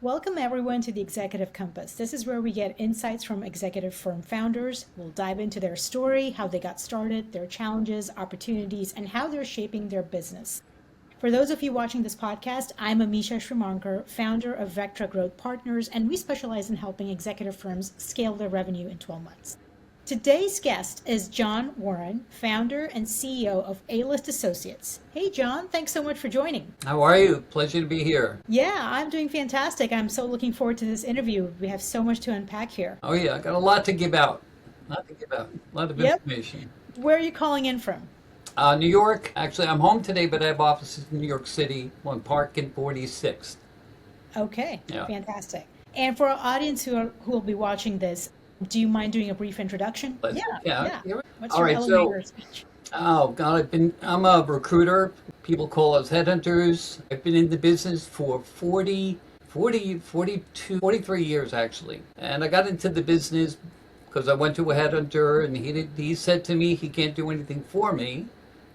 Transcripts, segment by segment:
Welcome, everyone, to the Executive Compass. This is where we get insights from executive firm founders. We'll dive into their story, how they got started, their challenges, opportunities, and how they're shaping their business. For those of you watching this podcast, I'm Amisha Shrimankar, founder of Vectra Growth Partners, and we specialize in helping executive firms scale their revenue in 12 months. Today's guest is John Warren, founder and CEO of A-List Associates. Hey, John, thanks so much for joining. How are you? Pleasure to be here. Yeah, I'm doing fantastic. I'm so looking forward to this interview. We have so much to unpack here. Oh yeah, I got a lot to give out. A lot of Yep. information. Where are you calling in from? New York. Actually, I'm home today, but I have offices in New York City, one Park and 46th. Okay, Yeah. fantastic. And for our audience who will be watching this, do you mind doing a brief introduction? But, Yeah, yeah. yeah. What's All your right. elevator speech? Oh God, I'm a recruiter. People call us headhunters. I've been in the business for 43 years actually. And I got into the business because I went to a headhunter and he said to me he can't do anything for me.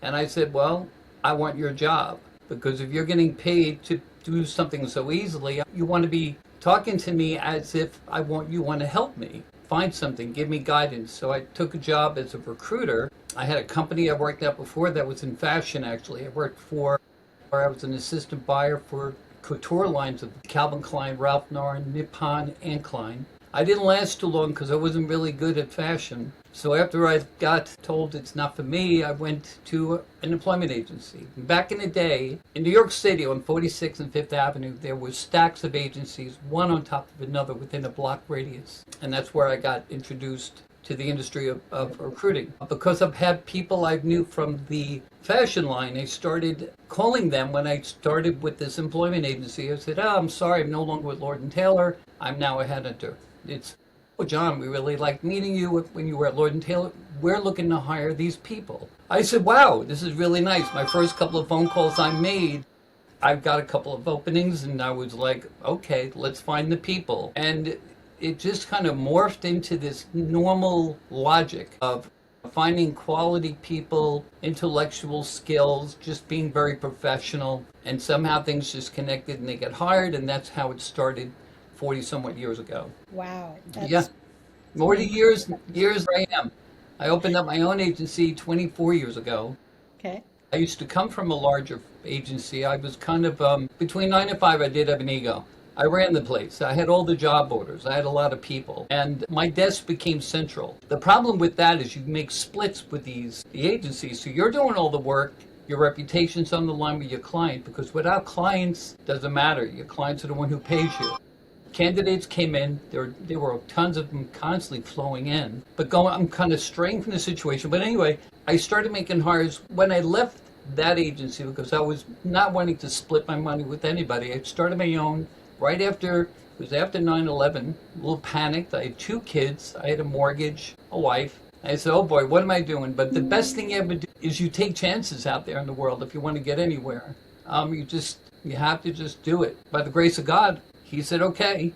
And I said, well, I want your job because if you're getting paid to do something so easily, you want to be talking to me as if you want to help me find something, give me guidance. So I took a job as a recruiter. I had a company I worked at before that was in fashion actually. I was an assistant buyer for couture lines of Calvin Klein, Ralph Lauren, Nippon, and Klein. I didn't last too long because I wasn't really good at fashion. So after I got told it's not for me, I went to an employment agency. Back in the day, in New York City on 46th and 5th Avenue, there were stacks of agencies, one on top of another within a block radius. And that's where I got introduced to the industry of recruiting. Because I've had people I knew from the fashion line, I started calling them when I started with this employment agency. I said, oh, I'm sorry, I'm no longer with Lord & Taylor. I'm now a headhunter. It's, oh, John, we really liked meeting you when you were at Lord & Taylor. We're looking to hire these people. I said, wow, this is really nice. My first couple of phone calls I made, I've got a couple of openings, and I was like, okay, let's find the people. And it just kind of morphed into this normal logic of finding quality people, intellectual skills, just being very professional, and somehow things just connected and they get hired, and that's how it started 40 somewhat years ago. Wow, Yeah, that's 40 years I am. I opened up my own agency 24 years ago. okay. I used to come from a larger agency. I was kind of, between 9 to 5, I did have an ego. I ran the place. I had all the job orders. I had a lot of people. And my desk became central. The problem with that is you make splits with the agencies. So you're doing all the work. Your reputation's on the line with your client because without clients, doesn't matter. Your clients are the one who pays you. Candidates came in. There were tons of them constantly flowing in. But I'm kind of straying from the situation. But anyway, I started making hires when I left that agency because I was not wanting to split my money with anybody. I started my own right after, it was after 9/11, a little panicked. I had 2 kids. I had a mortgage, a wife. I said, oh boy, what am I doing? But the best thing you ever do is you take chances out there in the world if you want to get anywhere. You have to just do it. By the grace of God, he said, okay,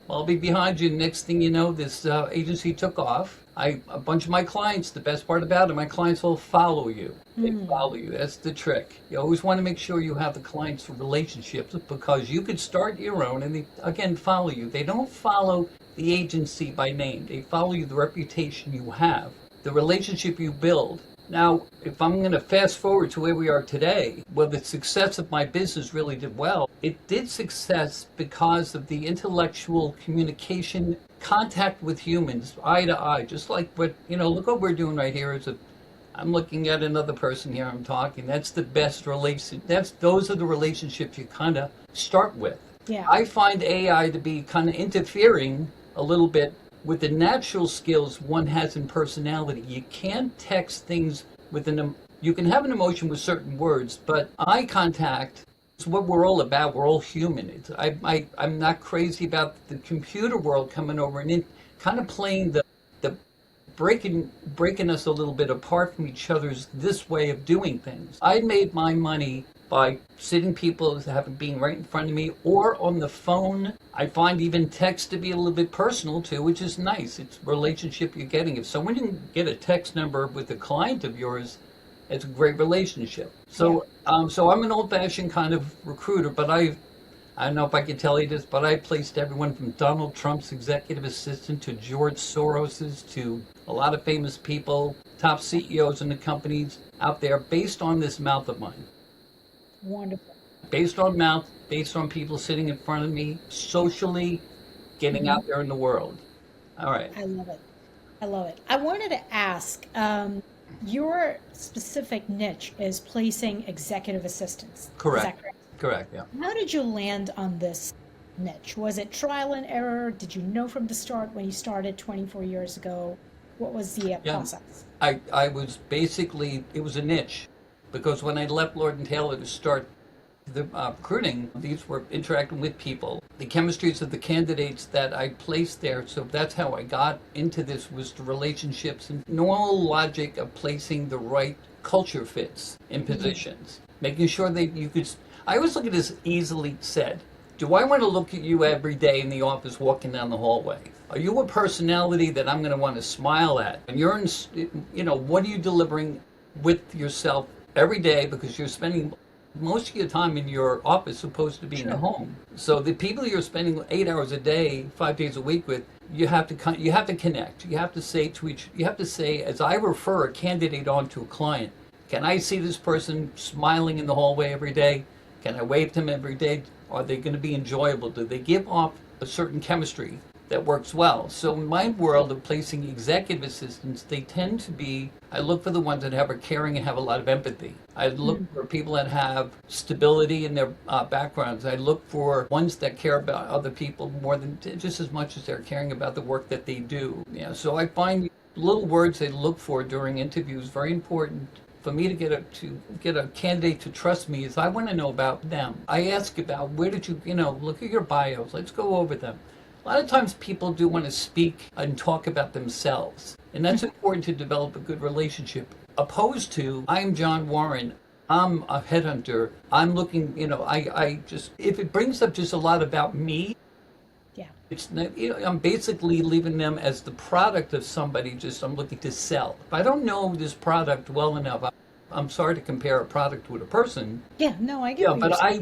I'll be behind you. Next thing you know, this agency took off. A bunch of my clients, the best part about it, my clients will follow you. They follow you. That's the trick. You always want to make sure you have the clients' relationships because you could start your own and they, again, follow you. They don't follow the agency by name. They follow you the reputation you have, the relationship you build. Now, if I'm going to fast forward to where we are today, well, the success of my business really did well. It did success because of the intellectual communication, contact with humans, eye to eye, just like look what we're doing right here. I'm looking at another person here, I'm talking. That's the best relation. Those are the relationships you kind of start with. Yeah. I find AI to be kind of interfering a little bit with the natural skills one has in personality. You can't text things you can have an emotion with certain words, but eye contact is what we're all about. We're all human. I'm not crazy about the computer world coming over and kind of playing the breaking us a little bit apart from each other's this way of doing things. I made my money by sitting people being right in front of me or on the phone. I find even text to be a little bit personal too, which is nice. It's a relationship you're getting. If someone can get a text number with a client of yours, it's a great relationship. So I'm an old-fashioned kind of recruiter, but I don't know if I can tell you this, but I placed everyone from Donald Trump's executive assistant to George Soros's to a lot of famous people, top CEOs in the companies out there based on this mouth of mine. Wonderful. Based on mouth, based on people sitting in front of me, socially getting Hmm. out there in the world. All right. I love it. I love it. I wanted to ask, your specific niche is placing executive assistants. Is Correct. that correct? Correct. Yeah. How did you land on this niche? Was it trial and error? Did you know from the start when you started 24 years ago? What was the Yeah. process? I was basically, it was a niche because when I left Lord and Taylor to start the recruiting, these were interacting with people. The chemistries of the candidates that I placed there, so that's how I got into this, was the relationships and normal logic of placing the right culture fits in Hmm. positions, making sure that you could. I always look at this easily said. Do I want to look at you every day in the office walking down the hallway? Are you a personality that I'm going to want to smile at? And you're in, what are you delivering with yourself every day because you're spending most of your time in your office supposed to be in the Sure. home. So the people you're spending 8 hours a day, 5 days a week with, you have to connect. You have to say you have to say, as I refer a candidate on to a client, can I see this person smiling in the hallway every day? Can I wave to them every day? Are they going to be enjoyable? Do they give off a certain chemistry that works well? So in my world of placing executive assistants, they tend to be, I look for the ones that have a caring and have a lot of empathy. I look Mm. for people that have stability in their backgrounds. I look for ones that care about other people more than just as much as they're caring about the work that they do. Yeah, so I find little words they look for during interviews very important for me to get a candidate to trust me is I want to know about them. I ask about where did you look at your bios. Let's go over them. A lot of times people do want to speak and talk about themselves, and that's important to develop a good relationship. Opposed to, I'm John Warren. I'm a headhunter. I'm looking, I just, if it brings up just a lot about me, Yeah. it's not, I'm basically leaving them as the product of somebody just I'm looking to sell. If I don't know this product well enough, I'm sorry to compare a product with a person. Yeah. No, I get Yeah, what you're but saying.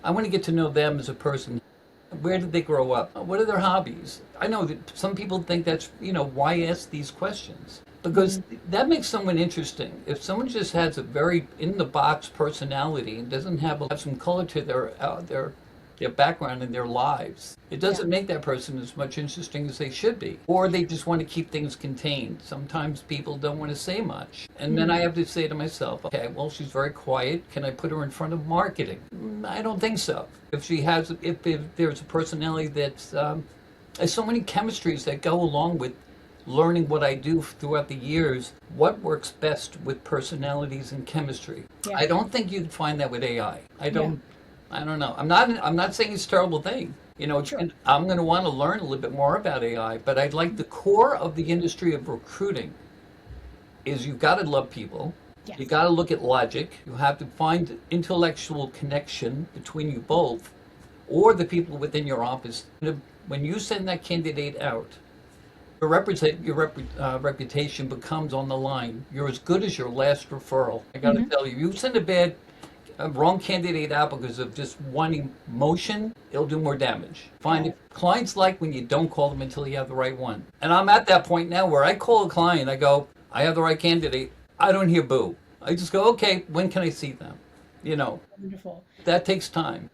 I want to get to know them as a person. Where did they grow up? What are their hobbies? I know that some people think why ask these questions? Because Hmm. that makes someone interesting. If someone just has a very in the box personality and doesn't have some color to their background and their lives, it Yeah. doesn't make that person as much interesting as they should be. Or they just want to keep things contained. Sometimes people don't want to say much. And then I Hmm. have to say to myself, okay, well, she's very quiet. Can I put her in front of marketing? I don't think so. If there's a personality that's, there's so many chemistries that go along with learning what I do throughout the years, what works best with personalities and chemistry. Yeah. I don't think you'd find that with AI. Yeah. I don't know. I'm not saying it's a terrible thing. Sure. And I'm going to want to learn a little bit more about AI, but I'd like the core of the industry of recruiting is you've got to love people. You Yes. got to look at logic. You have to find intellectual connection between you both or the people within your office. When you send that candidate out, your reputation becomes on the line. You're as good as your last referral. I got to Hmm. tell you, you send a wrong candidate out because of just wanting motion, it'll do more damage. Find Got if it. clients like when you don't call them until you have the right one. And I'm at that point now where I call a client, I go, I have the right candidate. I don't hear boo. I just go, okay, when can I see them? You know, Wonderful. that takes time.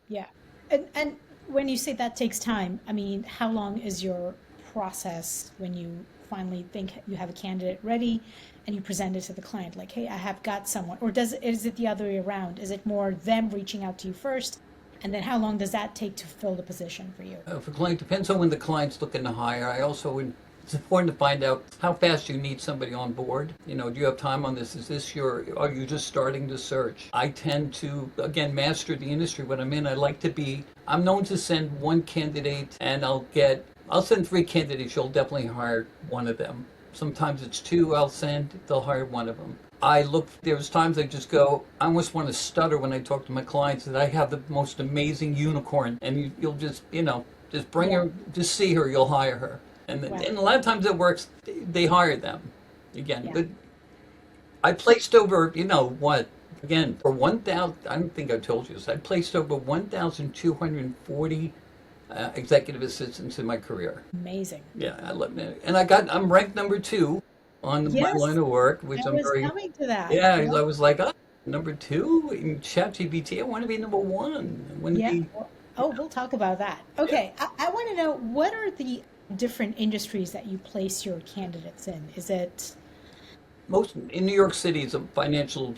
Yeah. And when you say that takes time, I mean, how long is your process when you finally think you have a candidate ready and you present it to the client like, "Hey, I have got someone." Or is it the other way around? Is it more them reaching out to you first? And then how long does that take to fill the position for you? For client, depends on when the client's looking to hire. It's important to find out how fast you need somebody on board. Do you have time on this? Are you just starting to search? I tend to, again, master the industry when I'm in. I'm known to send one candidate and I'll send three candidates. You'll definitely hire one of them. Sometimes it's two they'll hire one of them. There's times I just go, I almost want to stutter when I talk to my clients that I have the most amazing unicorn and you'll just bring Yeah. her, just see her, you'll hire her. Wow. And a lot of times it works. They hire them again. Yeah. But I placed over, what, Again, for 1,000, I don't think I told you this, I placed over 1,240 executive assistants in my career. Amazing. Yeah, I love it. And I'm ranked number two on my Yes, line of work, which I I'm was very, coming to that. yeah, Yeah. I was like, oh, number two in ChatGPT. I want to be number one. I want to Yeah. be, Oh, we'll talk about that. yeah. Okay. I want to know what are the different industries that you place your candidates in? Is it, Most in New York City is a financial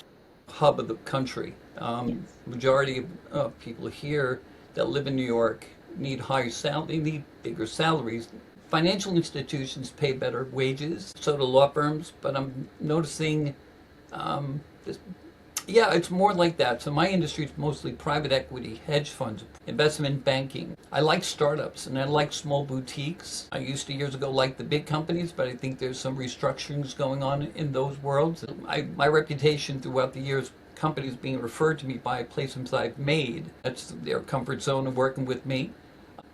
hub of the country. yes. Majority of people here that live in New York need higher salary, need bigger salaries. Financial institutions pay better wages, so do law firms. But I'm noticing this, yeah, it's more like that. So my industry is mostly private equity, hedge funds, investment banking. I like startups and I like small boutiques. I used to years ago like the big companies, but I think there's some restructurings going on in those worlds. My reputation throughout the years, companies being referred to me by placements I've made, that's their comfort zone of working with me.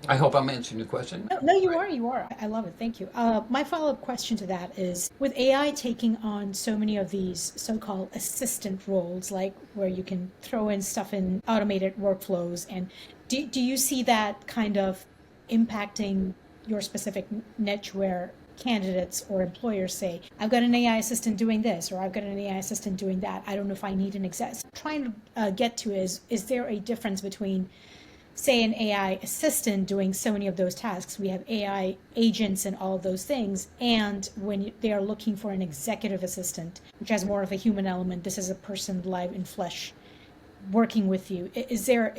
I hope I'm answering the question. No, no, you are. You are. I love it. Thank you. My follow-up question to that is, with AI taking on so many of these so-called assistant roles, like where you can throw in stuff in automated workflows, and do you see that kind of impacting your specific niche where candidates or employers say, I've got an AI assistant doing this, or I've got an AI assistant doing that. I don't know if I need an exec. Trying to get to is there a difference between say an AI assistant doing so many of those tasks, we have AI agents and all of those things. And when they are looking for an executive assistant, which has more of a human element, this is a person live in flesh working with you. Is there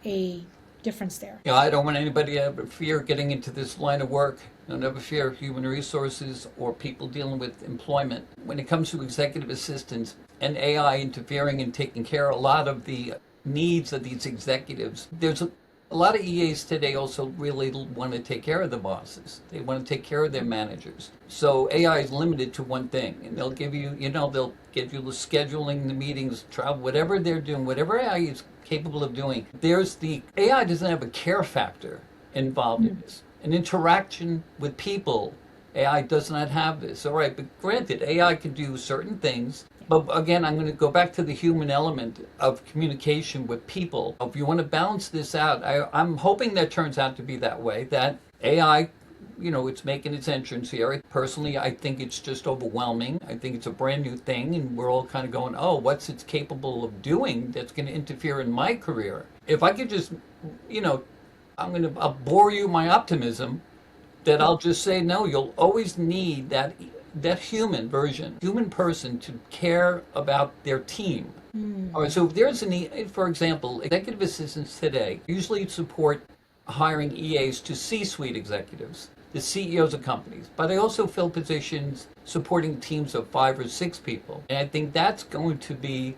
a difference there? You know, I don't want anybody to ever fear getting into this line of work. Don't ever fear human resources or people dealing with employment. When it comes to executive assistants and AI interfering and taking care of a lot of the needs of these executives, there's a lot of EAs today also really want to take care of the bosses. They want to take care of their managers. So AI is limited to one thing, and they'll give you, they'll give you the scheduling, the meetings, travel, whatever they're doing, whatever AI is capable of doing. There's the AI doesn't have a care factor involved in this. An interaction with people, AI does not have this. All right, but granted, AI can do certain things. But again, I'm going to go back to the human element of communication with people. If you want to balance this out, I'm hoping that turns out to be that way, that AI, it's making its entrance here. Personally, I think it's just overwhelming. I think it's a brand new thing, and we're all kind of going, oh, what's it's capable of doing that's going to interfere in my career? If I could just, I'll bore you my optimism that I'll just say, no, you'll always need that human version, human person to care about their team. All right, so if there's a need, for example, executive assistants today usually support hiring EAs to C-suite executives, the CEOs of companies, but they also fill positions supporting teams of 5 or 6 people. And I think that's going to be,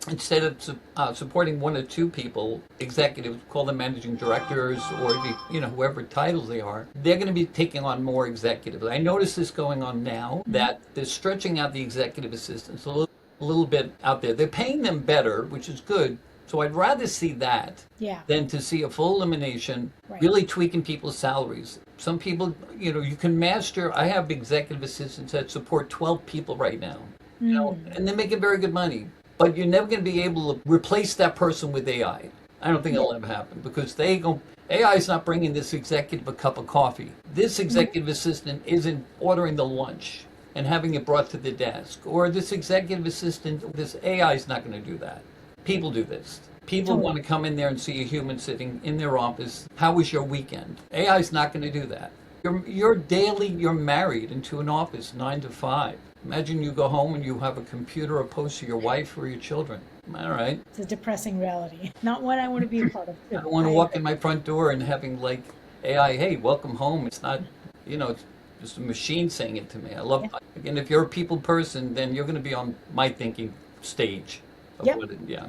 instead of supporting 1 or 2 people, executives, call them managing directors or whoever titles they are, they're going to be taking on more executives. I notice this going on now, that they're stretching out the executive assistants a little bit out there. They're paying them better, which is good. So I'd rather see that Yeah. than to see a full elimination, Right. really tweaking people's salaries. Some people, you can master. I have executive assistants that support 12 people right now, and they're making very good money. But you're never going to be able to replace that person with AI. I don't think it'll ever happen because AI is not bringing this executive a cup of coffee. This executive assistant isn't ordering the lunch and having it brought to the desk. Or this executive assistant, this AI is not going to do that. People do this. People want to come in there and see a human sitting in their office. How was your weekend? AI is not going to do that. You're married into an office 9 to 5. Imagine you go home and you have a computer opposed to your wife or your children. All right. It's a depressing reality. Not one I want to be a part of. I don't want to walk in my front door and having like AI, hey, welcome home. It's not, it's just a machine saying it to me. I love, again, if you're a people person, then you're going to be on my thinking stage. Of Yep. Yeah.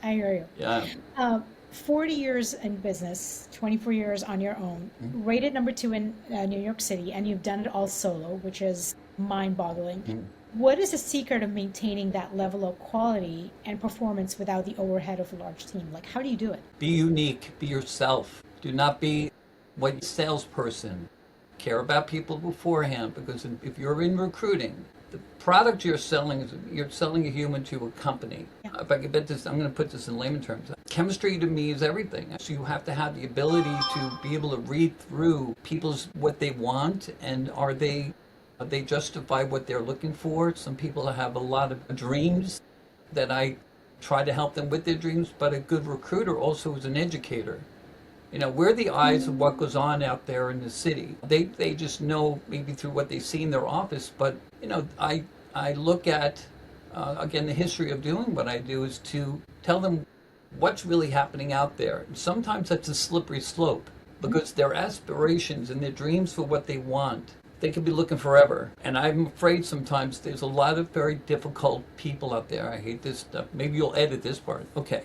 I hear you. Yeah. 40 years in business, 24 years on your own, rated number 2 in New York City, and you've done it all solo, which is mind-boggling. What is the secret of maintaining that level of quality and performance without the overhead of a large team? Like, how do you do it? Be unique. Be yourself. Do not be what salesperson. Care about people beforehand, because if you're in recruiting, the product you're selling is you're selling a human to a company. Yeah. if I could bet this, I'm going to put this in layman terms. Chemistry to me is everything. So you have to have the ability to be able to read through people's what they want, and are they justify what they're looking for. Some people have a lot of dreams that I try to help them with their dreams, but a good recruiter also is an educator. We're the eyes of what goes on out there in the city. They just know maybe through what they see in their office, but I look at again, the history of doing what I do is to tell them what's really happening out there. Sometimes that's a slippery slope because their aspirations and their dreams for what they want, they could be looking forever. And I'm afraid sometimes there's a lot of very difficult people out there. I hate this stuff. Maybe you'll edit this part. Okay.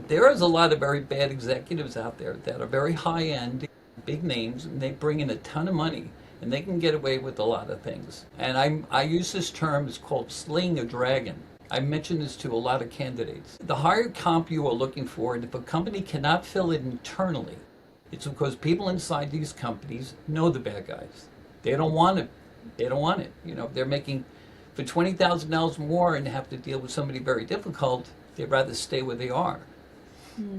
There is a lot of very bad executives out there that are very high-end, big names, and they bring in a ton of money, and they can get away with a lot of things. And I use this term, it's called slaying a dragon. I mentioned this to a lot of candidates. The higher comp you are looking for, and if a company cannot fill it internally, it's because people inside these companies know the bad guys. They don't want it. They don't want it. If they're making for $20,000 more and have to deal with somebody very difficult, they'd rather stay where they are.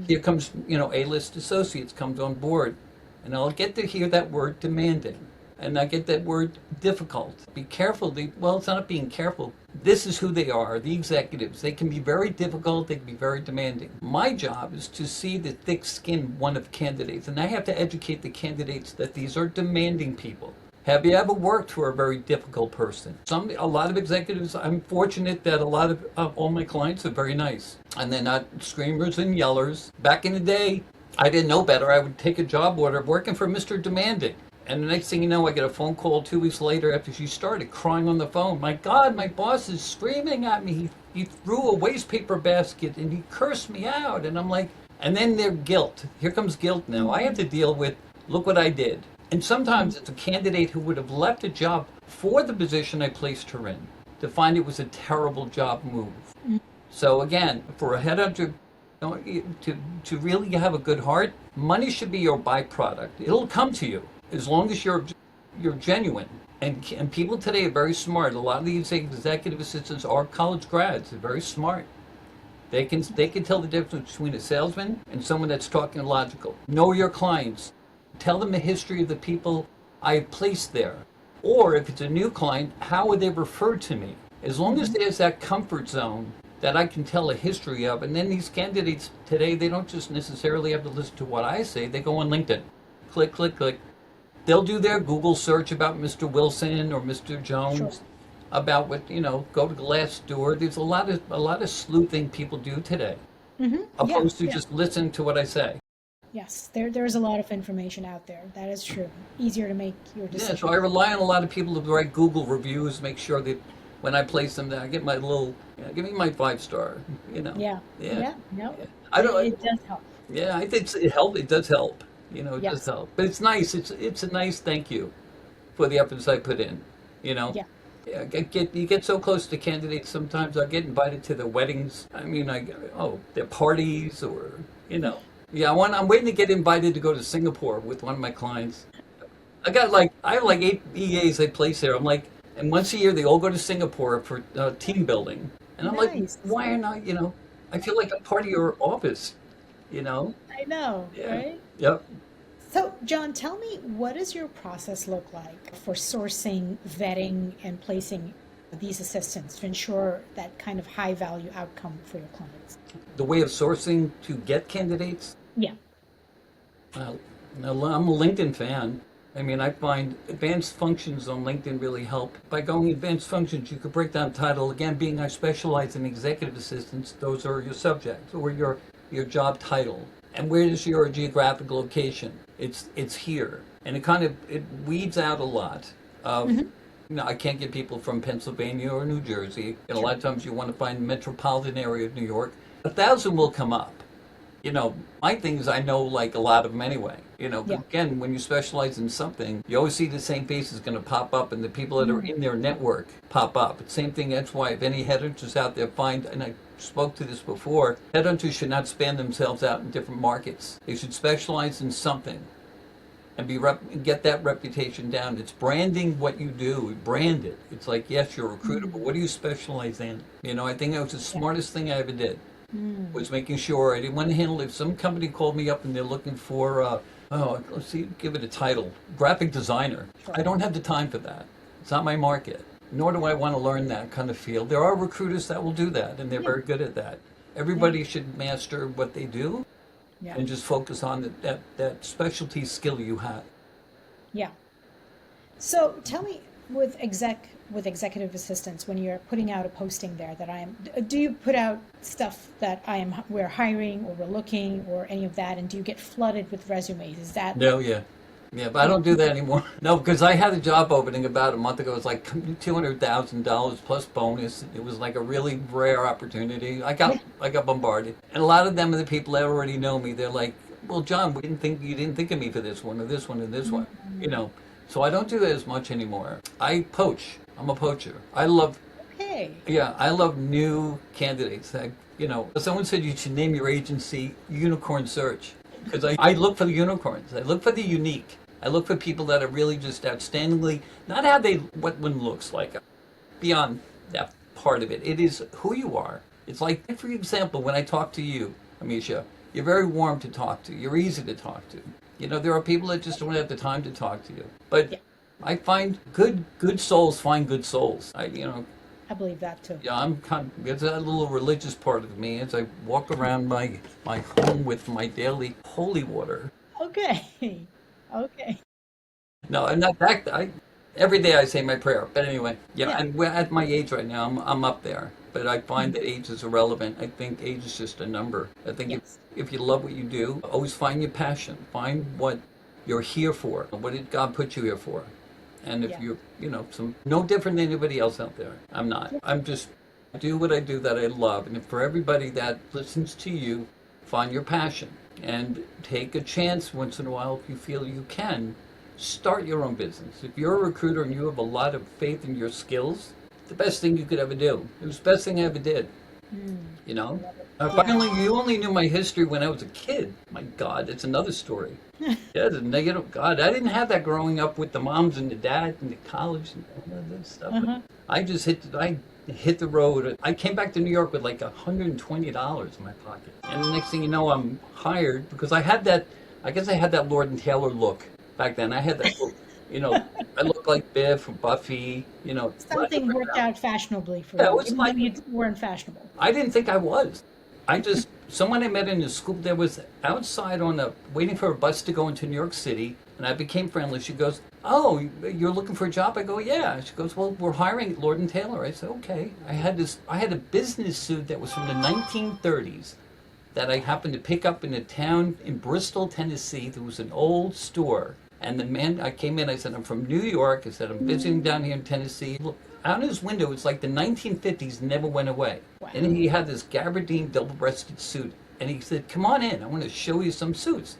Here comes, A-list associates comes on board, and I'll get to hear that word demanding, and I get that word difficult. Be careful. Well, it's not being careful. This is who they are, the executives. They can be very difficult. They can be very demanding. My job is to see the thick skin one of candidates, and I have to educate the candidates that these are demanding people. Have you ever worked for a very difficult person? A lot of executives, I'm fortunate that a lot of all my clients are very nice. And they're not screamers and yellers. Back in the day, I didn't know better. I would take a job order working for Mr. Demanding. And the next thing you know, I get a phone call 2 weeks later after she started crying on the phone. My God, my boss is screaming at me. He threw a waste paper basket and he cursed me out. And I'm like, and then their guilt. Here comes guilt now. I have to deal with, look what I did. And sometimes it's a candidate who would have left a job for the position I placed her in to find it was a terrible job move. So again, for a headhunter to really have a good heart, money should be your byproduct. It'll come to you as long as you're genuine. And people today are very smart. A lot of these executive assistants are college grads. They're very smart. They can tell the difference between a salesman and someone that's talking logical. Know your clients. Tell them the history of the people I placed there. Or if it's a new client, how would they refer to me? As long as there's that comfort zone that I can tell a history of, and then these candidates today, they don't just necessarily have to listen to what I say, they go on LinkedIn. Click, click, click. They'll do their Google search about Mr. Wilson or Mr. Jones, sure, about what, go to Glassdoor. There's a lot of sleuthing people do today, opposed to just listen to what I say. Yes, there's a lot of information out there. That is true. Easier to make your decision. Yeah, so I rely on a lot of people to write Google reviews, make sure that when I place them, that I get my little, give me my 5-star, Yeah. No. Yeah. I don't. It does help. Yeah, I think it helps. It does help. It Yes. does help. But it's nice. It's a nice thank you for the efforts I put in. Yeah. Yeah, you get so close to candidates. Sometimes I get invited to their weddings. I mean, their parties or. Yeah, I'm waiting to get invited to go to Singapore with one of my clients. I have like 8 EAs I place there. I'm like, and once a year they all go to Singapore for team building. And I'm like, why are not, I feel like I'm part of your office, I know, Yeah. right? Yep. So, John, tell me, what does your process look like for sourcing, vetting, and placing these assistants to ensure that kind of high value outcome for your clients? The way of sourcing to get candidates? Yeah. I'm a LinkedIn fan. I mean, I find advanced functions on LinkedIn really help. By going advanced functions, you could break down title. Again, being I specialize in executive assistants, those are your subjects or your job title. And where is your geographic location? It's here. And it weeds out a lot of, I can't get people from Pennsylvania or New Jersey. And a lot of times you want to find the metropolitan area of New York. 1,000 will come up. My thing is I know like a lot of them anyway. Again, when you specialize in something, you always see the same face is going to pop up and the people that are in their network pop up. It's same thing, that's why if any headhunters out there and I spoke to this before, headhunters should not span themselves out in different markets. They should specialize in something. and get that reputation down. It's branding what you do. Brand it. It's like, yes, you're a recruiter, but what do you specialize in? I think that was the Yeah. smartest thing I ever did, was making sure I didn't want to handle it. If some company called me up and they're looking for, let's see, give it a title, graphic designer. I Sure. don't have the time for that. It's not my market. Nor do I want to learn that kind of field. There are recruiters that will do that, and they're Yeah. very good at that. Yeah. Everybody should master what they do Yeah. and just focus on that specialty skill you have. Yeah. So tell me, with executive assistants, when you're putting out a posting there that do you put out stuff that we're hiring or we're looking or any of that, and do you get flooded with resumes? Is that No, yeah. Yeah, but I don't do that anymore. No, because I had a job opening about a month ago. It was like $200,000 plus bonus. It was like a really rare opportunity. I got bombarded. And a lot of them are the people that already know me. They're like, well, John, you didn't think of me for this one or this one or this one. So I don't do that as much anymore. I poach. I'm a poacher. okay? I love new candidates. Someone said you should name your agency Unicorn Search, because I look for the unicorns. I look for the unique. I look for people that are really just outstandingly, not what one looks like, beyond that part of it. It is who you are. It's like, for example, when I talk to you, Amisha, you're very warm to talk to. You're easy to talk to. There are people that just don't have the time to talk to you. But Yeah. I find good souls find good souls. I believe that too. Yeah, there's a little religious part of me as I walk around my home with my daily holy water. Okay. Okay. No, I'm not that. Every day I say my prayer. But anyway, Yeah. and we're at my age right now. I'm up there. But I find that age is irrelevant. I think age is just a number. I think Yes. if you love what you do, always find your passion. Find what you're here for. What did God put you here for? And if Yeah. no different than anybody else out there. I'm not. I'm just do what I do that I love. And for everybody that listens to you, find your passion and take a chance once in a while if you feel you can. Start your own business. If you're a recruiter and you have a lot of faith in your skills, the best thing you could ever do. It was the best thing I ever did. You know? Finally, you only knew my history when I was a kid. My God, it's another story. Yeah, the negative. God, I didn't have that growing up with the moms and the dad and the college and all of that stuff. Uh-huh. I hit the road. I came back to New York with like $120 in my pocket. And the next thing you know, I'm hired because I guess I had that Lord and Taylor look back then. I had that look, I looked like Biff or Buffy, Something worked out fashionably for Yeah, it you, was even like- though you weren't fashionable. I didn't think I was. Someone I met in the school, there was outside waiting for a bus to go into New York City, and I became friendly. She goes, "Oh, you're looking for a job?" I go, "Yeah." She goes, "Well, we're hiring at Lord and Taylor." I said, "Okay." I had a business suit that was from the 1930s that I happened to pick up in a town in Bristol, Tennessee. There was an old store. And the man, I came in, I said, "I'm from New York." I said, "I'm visiting down here in Tennessee." Look, out his window, it's like the 1950s never went away. Wow. And he had this gabardine double-breasted suit. And he said, "Come on in, I want to show you some suits."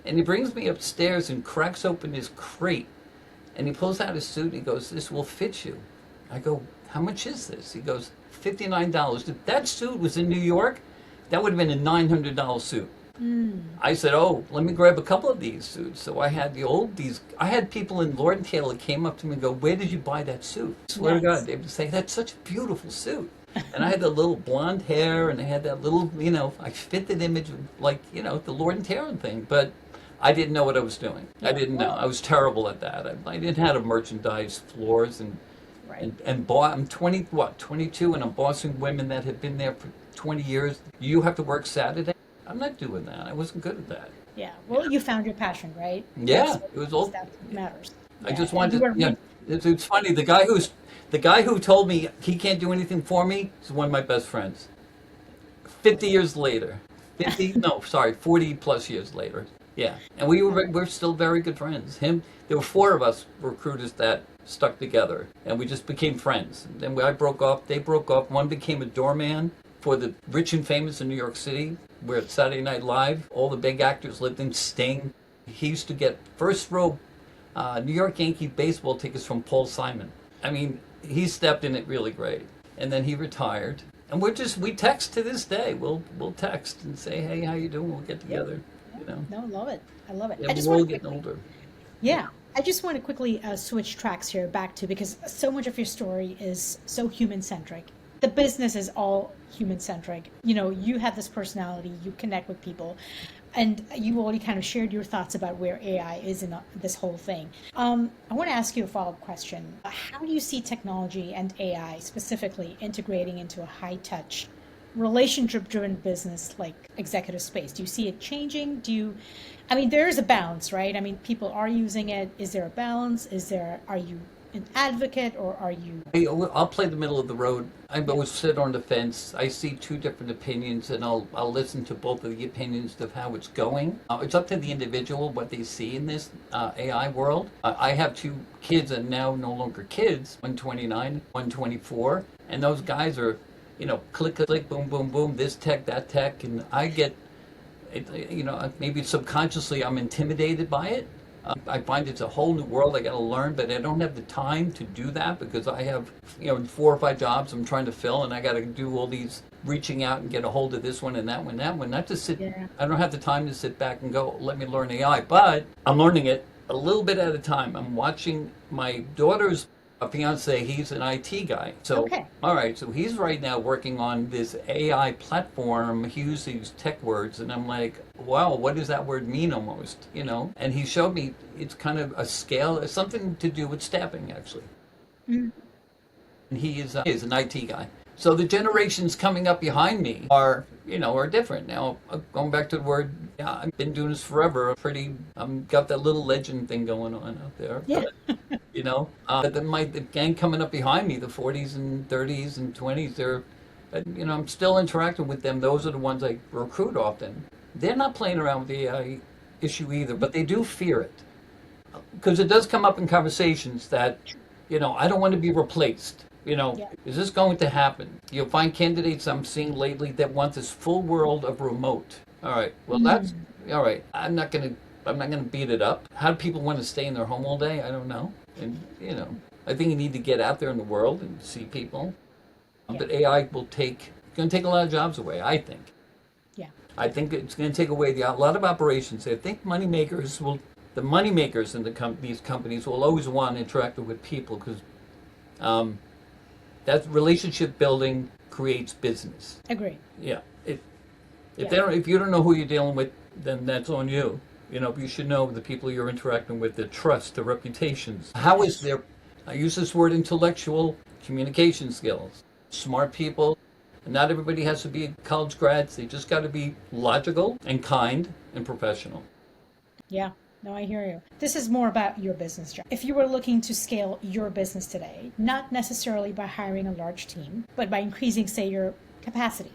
And he brings me upstairs and cracks open his crate. And he pulls out his suit and he goes, "This will fit you." I go, "How much is this?" He goes, $59. If that suit was in New York, that would have been a $900 suit. I said, "Oh, let me grab a couple of these suits." So I had I had people in Lord and Taylor came up to me and go, "Where did you buy that suit?" I swear to Nice. God, they would say, "That's such a beautiful suit." And I had the little blonde hair and I had that little, I fit that image of the Lord and Taylor thing, but I didn't know what I was doing. I didn't know. I was terrible at that. I didn't have merchandise floors Right. I'm 22 and I'm bossing women that have been there for 20 years. You have to work Saturday? I'm not doing that. I wasn't good at that. Yeah. Well, you found your passion, right? Yeah, it was all. That matters. I Yeah. just And wanted you were- to. It's funny. The guy who told me he can't do anything for me is one of my best friends. 50 years later, 40 plus years later. Yeah, and we're still very good friends. There were four of us recruiters that stuck together, and we just became friends. And then I broke off. They broke off. One became a doorman for the rich and famous in New York City, where at Saturday Night Live, all the big actors lived in. Sting. He used to get first row New York Yankee baseball tickets from Paul Simon. I mean, he stepped in it really great. And then he retired. And we text to this day. We'll text and say, "Hey, how you doing?" We'll get together. No, love it. I love it. Yeah, I just we're all want to getting older. Yeah, I just want to quickly switch tracks here back to because so much of your story is so human centric. The business is all human centric. You know, you have this personality, you connect with people, and you already kind of shared your thoughts about where AI is in this whole thing. I want to ask you a follow up question. How do you see technology and AI specifically integrating into a high touch, relationship driven business like executive space? Do you see it changing? I mean, there is a balance, right? I mean, people are using it. Is there a balance? Are you an advocate or are you, I'll play the middle of the road. I yeah, always sit on the fence. I see two different opinions, and I'll listen to both of the opinions of how it's going. It's up to the individual what they see in this AI world. I have two kids, and now no longer kids. 129, 124, and those guys are, click, click, click, boom, boom, boom. This tech, that tech, and I get, maybe subconsciously I'm intimidated by it. I find it's a whole new world I got to learn, but I don't have the time to do that because I have, 4 or 5 jobs I'm trying to fill, and I got to do all these reaching out and get a hold of this one and that one, that one. Not to sit, yeah, I don't have the time to sit back and go, let me learn AI, but I'm learning it a little bit at a time. I'm watching my daughter's fiance, he's an IT guy. So, okay, all right, so he's right now working on this AI platform. He uses these tech words, and I'm like, wow, what does that word mean almost? And he showed me it's kind of a scale, it's something to do with staffing, actually. mm, And he is an IT guy. So the generations coming up behind me are different. Now, going back to the word, yeah, I've been doing this forever. Got that little legend thing going on out there. yeah, But then the gang coming up behind me, the 40s and 30s and 20s, I'm still interacting with them. Those are the ones I recruit often. They're not playing around with the AI issue either, but they do fear it. Because it does come up in conversations that, I don't want to be replaced. yeah, Is this going to happen? You'll find candidates I'm seeing lately that want this full world of remote. All right. Well, that's mm, all right. I'm not gonna beat it up. How do people want to stay in their home all day? I don't know. And I think you need to get out there in the world and see people. yeah, But AI going to take a lot of jobs away. I think. yeah, I think it's going to take away a lot of operations. I think the money makers in these companies will always want to interact with people because um, that relationship building creates business. agree. Yeah. If Yeah, if you don't know who you're dealing with, then that's on you. You should know the people you're interacting with, their trust, their reputations. How is their, I use this word, intellectual communication skills. Smart people. Not everybody has to be college grads. They just got to be logical and kind and professional. yeah. No, I hear you. This is more about your business, John. If you were looking to scale your business today, not necessarily by hiring a large team, but by increasing, say, your capacity,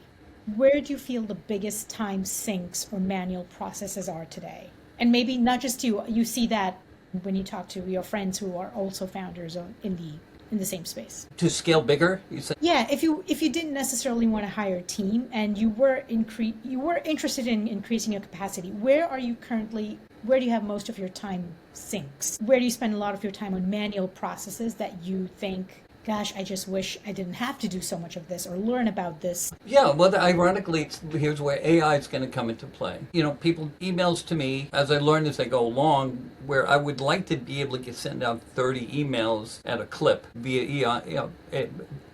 where do you feel the biggest time sinks or manual processes are today? And maybe not just you see that when you talk to your friends who are also founders in the same space. To scale bigger, you say? Yeah, if you didn't necessarily want to hire a team and you were interested in increasing your capacity, where do you have most of your time sinks? Where do you spend a lot of your time on manual processes that you think, gosh, I just wish I didn't have to do so much of this or learn about this? Yeah, well, ironically, here's where AI is going to come into play. People emails to me as I learn as I go along, where I would like to be able to send out 30 emails at a clip via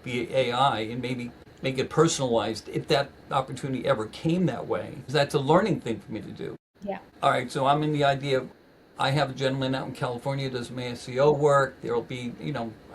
AI, and maybe make it personalized if that opportunity ever came that way. That's a learning thing for me to do. Yeah. All right, so I'm in the idea of I have a gentleman out in California who does my SEO work. There'll be,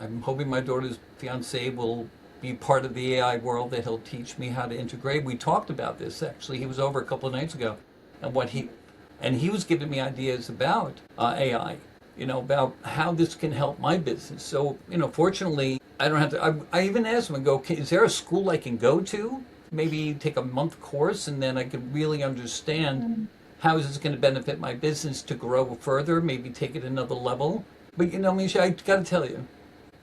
I'm hoping my daughter's fiance will be part of the AI world, that he'll teach me how to integrate. We talked about this actually. He was over a couple of nights ago, and he was giving me ideas about AI, about how this can help my business. So, fortunately, I don't have to. I even asked him and go, okay, is there a school I can go to? Maybe take a month course, and then I could really understand how is this going to benefit my business to grow further, maybe take it another level. But Misha, I got to tell you,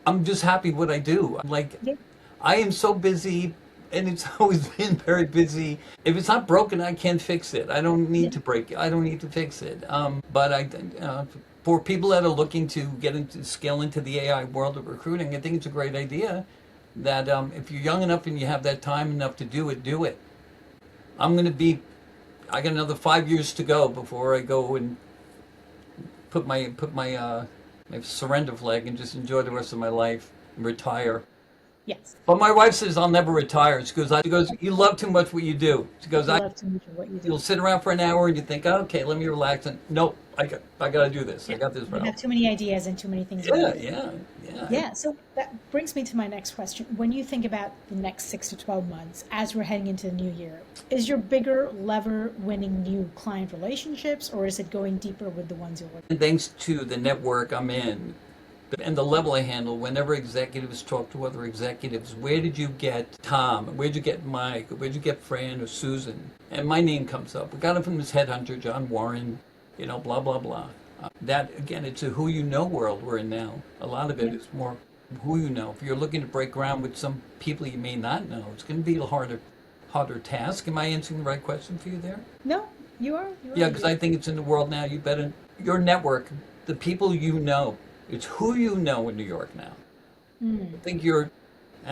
I'm just happy what I do. I'm like, Yeah. I am so busy, and it's always been very busy. If it's not broken, I can't fix it. I don't need to break it. I don't need to fix it. For people that are looking to scale into the AI world of recruiting, I think it's a great idea that if you're young enough and you have that time enough to do it, do it. I got another 5 years to go before I go and my surrender flag and just enjoy the rest of my life and retire. Yes. But my wife says I'll never retire. She goes, you love too much what you do. She goes, You love to enjoy what you do. you'll sit around for an hour and you think, okay, let me relax. And nope, I got to do this. I got this You route. have too many ideas and too many things. Yeah. Yeah, so that brings me to my next question. When you think about the next 6 to 12 months as we're heading into the new year, is your bigger lever winning new client relationships, or is it going deeper with the ones you're working And thanks to the network I'm in and the level I handle, whenever executives talk to other executives, where did you get Tom? Where'd you get Mike? Where'd you get Fran or Susan? And my name comes up. We got it from this headhunter, John Warren, blah, blah, blah. That, again, it's a who you know world we're in now. A lot of it is more who you know. If you're looking to break ground with some people you may not know, it's going to be a harder task. Am I answering the right question for you there? No, you are. Yeah, because I think it's in the world now. Your network, the people you know, it's who you know in New York now. I think I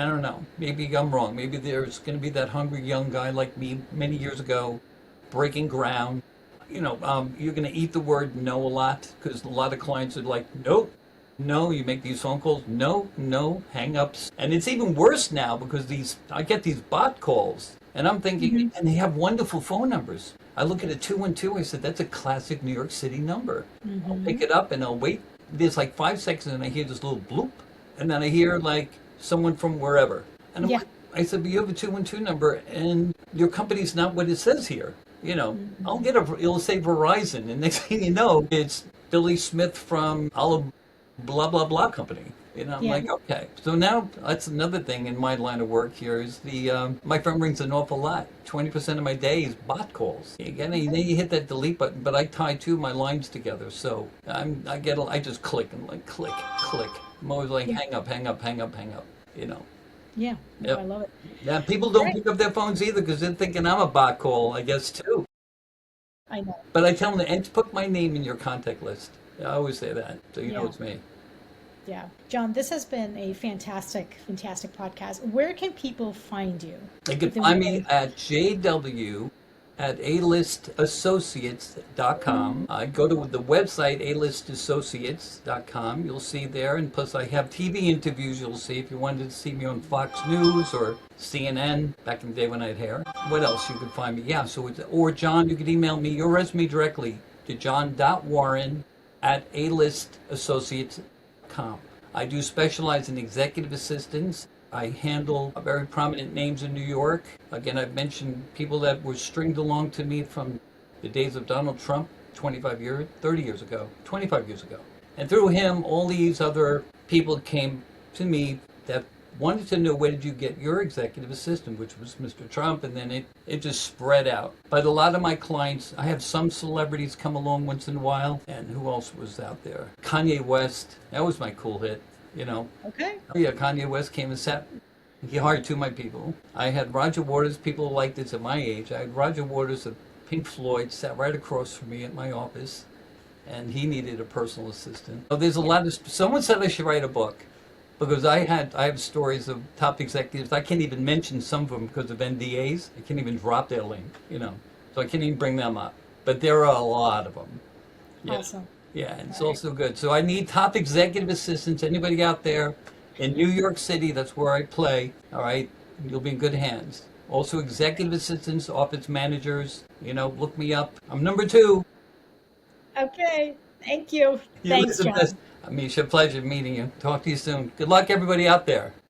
don't know, maybe I'm wrong. Maybe there's going to be that hungry young guy like me many years ago, breaking ground. You're going to eat the word no a lot because a lot of clients are like, nope, no, you make these phone calls, no, hang-ups. And it's even worse now because I get these bot calls and I'm thinking, and they have wonderful phone numbers. I look at a 212, I said, that's a classic New York City number. I'll pick it up and I'll wait. There's like 5 seconds and I hear this little bloop. And then I hear like someone from wherever. And I said, but you have a 212 number and your company's not what it says here. It'll say Verizon, and next thing you know, it's Billy Smith from blah, blah, blah company. I'm like, okay. So now that's another thing in my line of work here is my phone rings an awful lot. 20% of my day is bot calls. Again, then you hit that delete button, but I tie two of my lines together. So I just click and like click. I'm always like hang up. Yeah, Yep. I love it. Yeah, people don't pick up their phones either because they're thinking I'm a bot call, I guess, too. I know. But I tell them, and put my name in your contact list. I always say that, so you know it's me. Yeah. John, this has been a fantastic podcast. Where can people find you? They can find me at JW at alistassociates.com. I go to the website alistassociates.com. You'll see there, and plus I have TV interviews. You'll see if you wanted to see me on Fox News or CNN back in the day when I had hair. What else you could find me? Yeah, or John, you could email me your resume directly to john.warren@alistassociates.com. I do specialize in executive assistants. I handle very prominent names in New York. Again, I've mentioned people that were stringed along to me from the days of Donald Trump 25 years, 30 years ago, 25 years ago. And through him, all these other people came to me that wanted to know, where did you get your executive assistant, which was Mr. Trump, and then it just spread out. But a lot of my clients, I have some celebrities come along once in a while, and who else was out there? Kanye West, that was my cool hit. Okay. Oh yeah, Kanye West came and sat. He hired two of my people. I had Roger Waters. People like this at my age. I had Roger Waters of Pink Floyd sat right across from me at my office, and he needed a personal assistant. So there's a lot of. Someone said I should write a book because I have stories of top executives. I can't even mention some of them because of NDAs. I can't even drop their link. So I can't even bring them up. But there are a lot of them. Yeah. Awesome. Yeah, it's also good. So I need top executive assistants. Anybody out there in New York City, that's where I play, all right? You'll be in good hands. Also executive assistants, office managers, look me up. I'm number 2. Okay, thank you. You Thanks, look the John. best. Amisha, pleasure meeting you. Talk to you soon. Good luck, everybody out there.